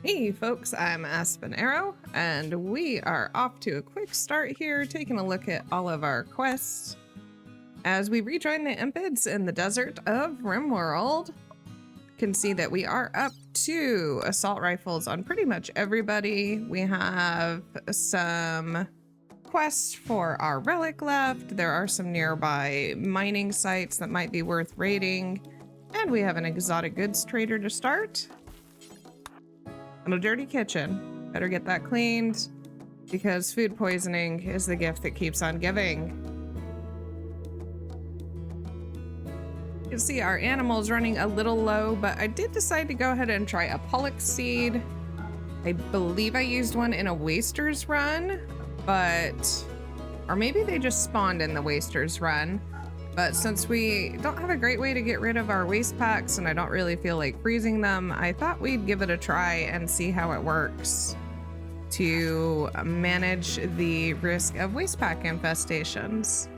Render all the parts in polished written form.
Hey folks, I'm Aspen Arrow, and we are off to a quick start here, taking a look at all of our quests. As we rejoin the Impids in the desert of RimWorld, you can see that we are up to assault rifles on pretty much everybody. We have some quests for our relic left. There are some nearby mining sites that might be worth raiding, and we have an exotic goods trader to start. And a dirty kitchen. Better get that cleaned, because food poisoning is the gift that keeps on giving. You can see our animals running a little low, but I did decide to go ahead and try a Pollux seed. I believe I used one in a Wasters run, or maybe they just spawned in the Wasters run. But since we don't have a great way to get rid of our waste packs and I don't really feel like freezing them, I thought we'd give it a try and see how it works to manage the risk of waste pack infestations.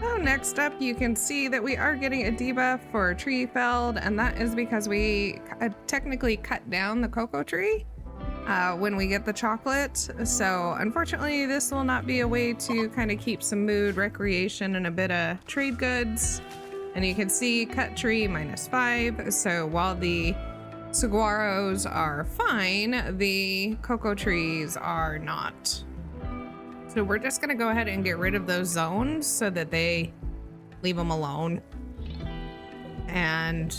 So next up, you can see that we are getting a debuff for tree felled, and that is because we technically cut down the cocoa tree when we get the chocolate. So unfortunately, this will not be a way to kind of keep some mood, recreation, and a bit of trade goods. And you can see cut tree -5. So while the saguaros are fine, the cocoa trees are not. So we're just gonna go ahead and get rid of those zones so that they leave them alone. And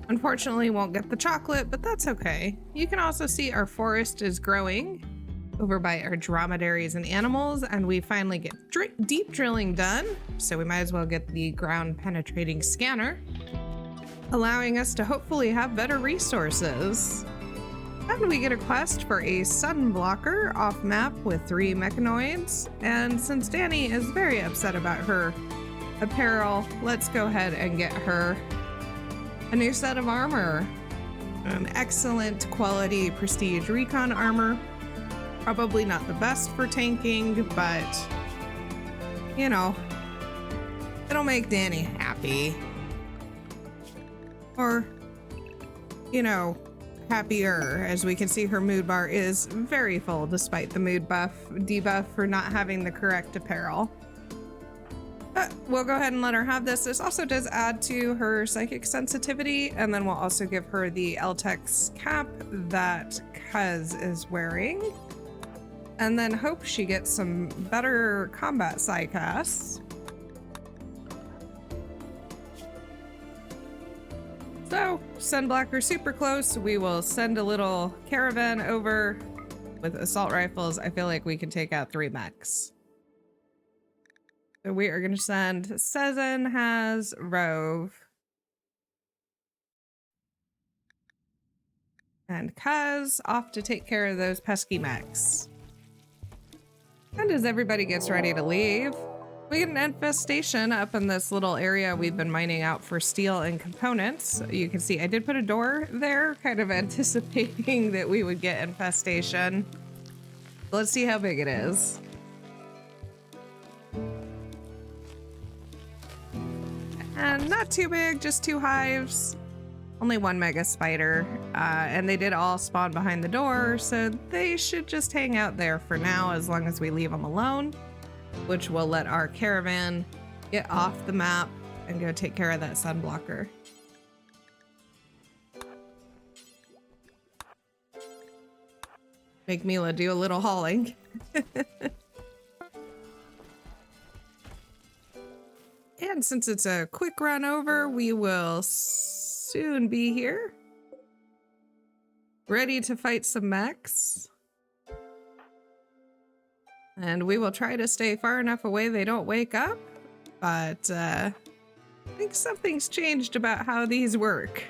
unfortunately won't get the chocolate, but that's okay. You can also see our forest is growing over by our dromedaries and animals, and we finally get deep drilling done, so we might as well get the ground penetrating scanner, allowing us to hopefully have better resources. And we get a quest for a Sunblocker off map with 3 mechanoids, and since Dani is very upset about her apparel, let's go ahead and get her a new set of armor. An excellent quality prestige recon armor. Probably not the best for tanking, but you know, it'll make Dani happy. Or, you know, happier. As we can see, her mood bar is very full despite the mood debuff for not having the correct apparel. But we'll go ahead and let her have this. This also does add to her psychic sensitivity, and then we'll also give her the Eltex cap that Kuz is wearing, and then hope she gets some better combat psycasts. So, Sunblocker super close. We will send a little caravan over with assault rifles. I feel like we can take out 3 mechs. So we are going to send Sezen has Rove. And Kaz off to take care of those pesky mechs. And as everybody gets ready to leave, we get an infestation up in this little area we've been mining out for steel and components. You can see I did put a door there, kind of anticipating that we would get infestation. Let's see how big it is. And not too big, just 2 hives. Only 1 mega spider. And they did all spawn behind the door, so they should just hang out there for now as long as we leave them alone, which will let our caravan get off the map and go take care of that Sunblocker. Make Mila do a little hauling. And since it's a quick run over, we will soon be here. Ready to fight some mechs. And we will try to stay far enough away they don't wake up. But I think something's changed about how these work.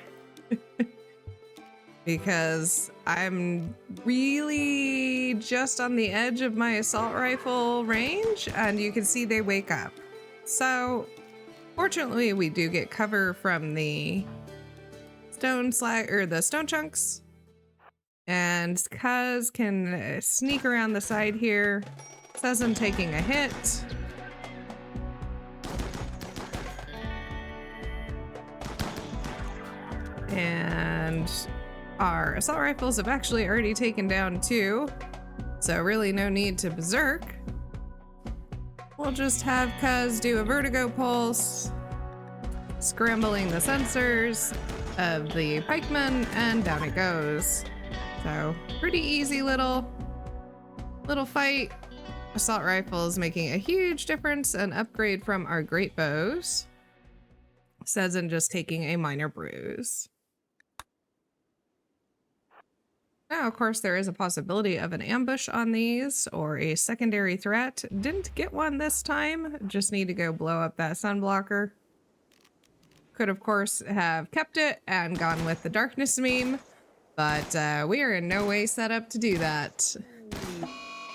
Because I'm really just on the edge of my assault rifle range, and you can see they wake up. So fortunately, we do get cover from the stone chunks, and Kuz can sneak around the side here. Says I'm taking a hit. And our assault rifles have actually already taken down 2. So really no need to berserk. We'll just have Cuz do a vertigo pulse, scrambling the sensors of the pikemen, and down it goes. So pretty easy little fight. Assault rifles making a huge difference, an upgrade from our great bows. Says in just taking a minor bruise. Now, of course, there is a possibility of an ambush on these or a secondary threat. Didn't get one this time. Just need to go blow up that sunblocker. Could, of course, have kept it and gone with the darkness meme, but we are in no way set up to do that.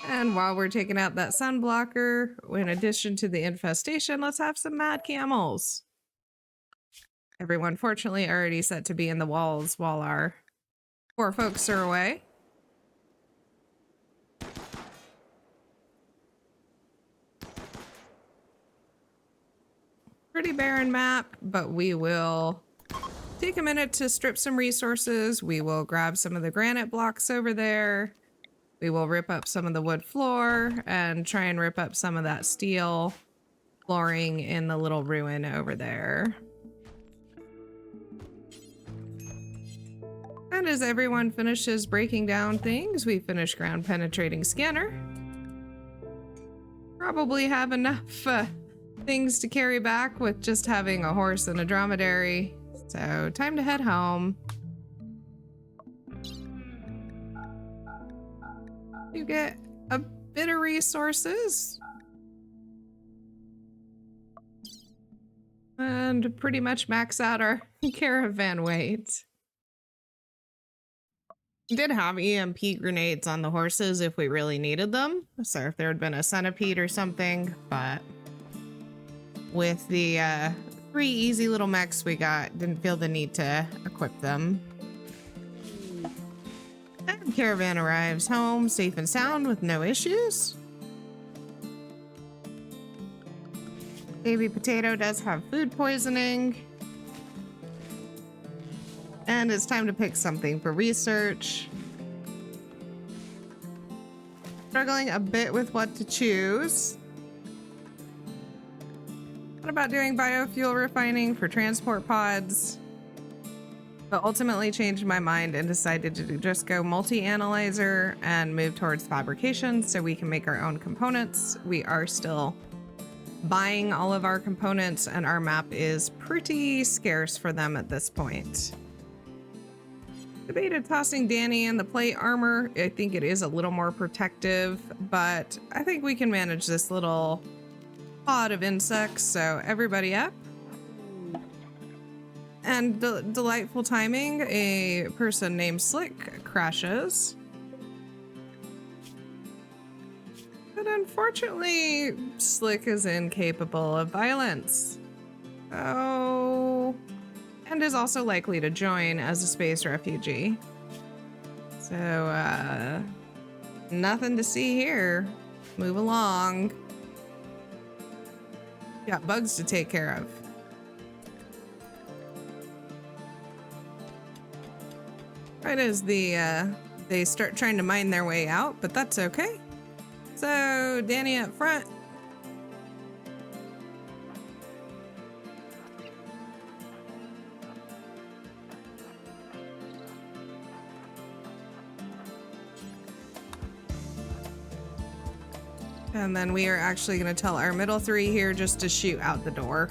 And while we're taking out that sunblocker, in addition to the infestation, let's have some mad camels. Everyone, fortunately, already set to be in the walls while our poor folks are away. Pretty barren map, but we will take a minute to strip some resources. We will grab some of the granite blocks over there. We will rip up some of the wood floor and try and rip up some of that steel flooring in the little ruin over there. And as everyone finishes breaking down things, we finish ground penetrating scanner. Probably have enough things to carry back with just having a horse and a dromedary. So time to head home. You get a bit of resources. And pretty much max out our caravan weight. Did have EMP grenades on the horses if we really needed them. So if there had been a centipede or something, but with the 3 easy little mechs we got, didn't feel the need to equip them. And caravan arrives home safe and sound with no issues. Baby Potato does have food poisoning. And it's time to pick something for research. Struggling a bit with what to choose. What about doing biofuel refining for transport pods? But ultimately changed my mind and decided to just go multi-analyzer and move towards fabrication so we can make our own components. We are still buying all of our components and our map is pretty scarce for them at this point. Debated tossing Dani in the plate armor. I think it is a little more protective, but I think we can manage this little pod of insects. So everybody up. And delightful timing, a person named Slick crashes. But unfortunately, Slick is incapable of violence. Oh. And is also likely to join as a space refugee. So, nothing to see here. Move along. Got bugs to take care of. Right as they start trying to mine their way out, but that's okay. So, Dani up front. And then we are actually going to tell our middle 3 here just to shoot out the door.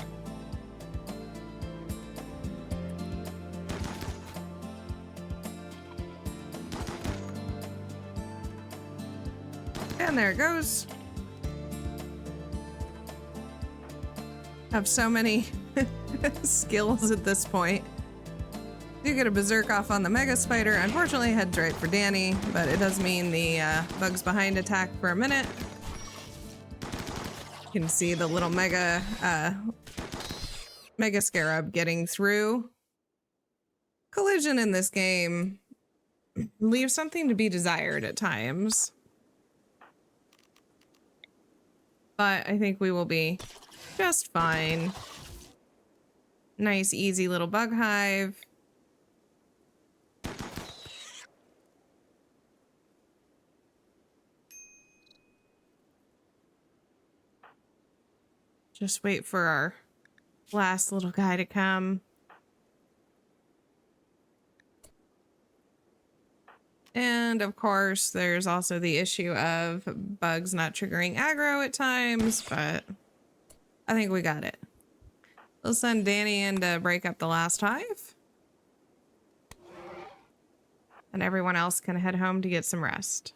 And there it goes. Have so many skills at this point. Do get a berserk off on the mega spider. Unfortunately, heads right for Dani, but it does mean the bugs behind attack for a minute. You can see the little mega scarab getting through. Collision in this game leaves something to be desired at times. But I think we will be just fine. Nice, easy little bug hive. Just wait for our last little guy to come. And of course, there's also the issue of bugs not triggering aggro at times, but I think we got it. We'll send Dani in to break up the last hive. And everyone else can head home to get some rest.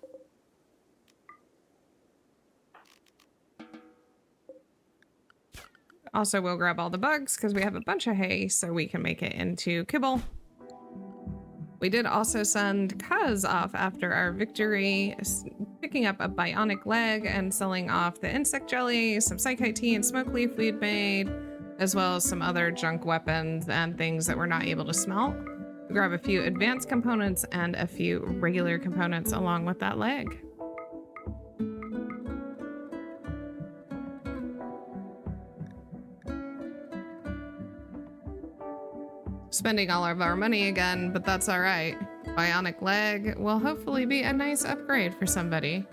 Also, we'll grab all the bugs because we have a bunch of hay so we can make it into kibble. We did also send Kaz off after our victory, picking up a bionic leg and selling off the insect jelly, some psychite tea and smoke leaf we'd made, as well as some other junk weapons and things that we're not able to smelt. We grab a few advanced components and a few regular components along with that leg. Spending all of our money again, but that's all right. Bionic leg will hopefully be a nice upgrade for somebody.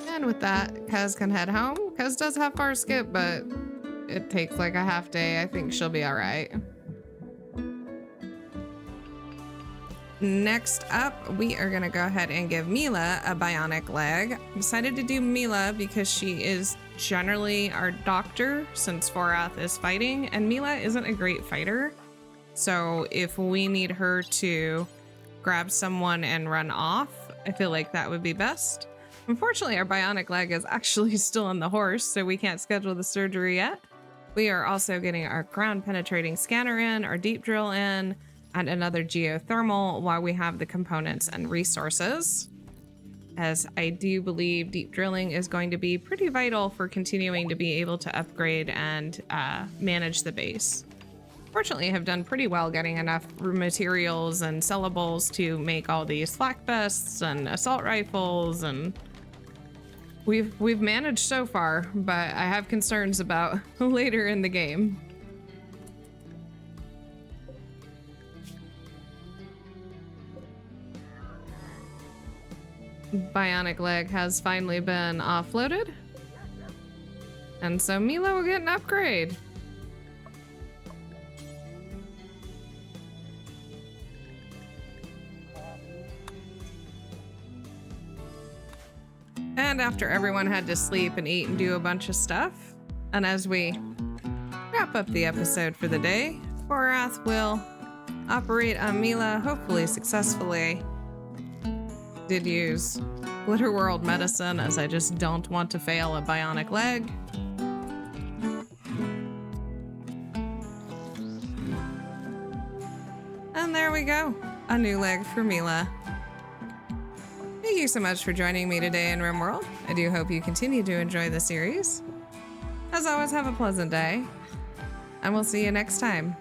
And with that, Kaz can head home. Kaz does have far skip, but it takes like a half day. I think she'll be all right. Next up, we are gonna go ahead and give Mila a bionic leg. I decided to do Mila because she is generally our doctor since Forath is fighting, and Mila isn't a great fighter. So if we need her to grab someone and run off, I feel like that would be best. Unfortunately, our bionic leg is actually still on the horse, so we can't schedule the surgery yet. We are also getting our ground penetrating scanner in, our deep drill in, and another geothermal while we have the components and resources, as I do believe deep drilling is going to be pretty vital for continuing to be able to upgrade and manage the base. Fortunately, I have done pretty well getting enough materials and sellables to make all these flak vests and assault rifles, and we've managed so far, but I have concerns about later in the game. Bionic leg has finally been offloaded, and so Mila will get an upgrade. And after everyone had to sleep and eat and do a bunch of stuff, and as we wrap up the episode for the day, Forath will operate on Mila, hopefully successfully. Did use Glitter World medicine, as I just don't want to fail a bionic leg. And there we go, a new leg for Mila. Thank you so much for joining me today in RimWorld. I do hope you continue to enjoy the series. As always, have a pleasant day, and we'll see you next time.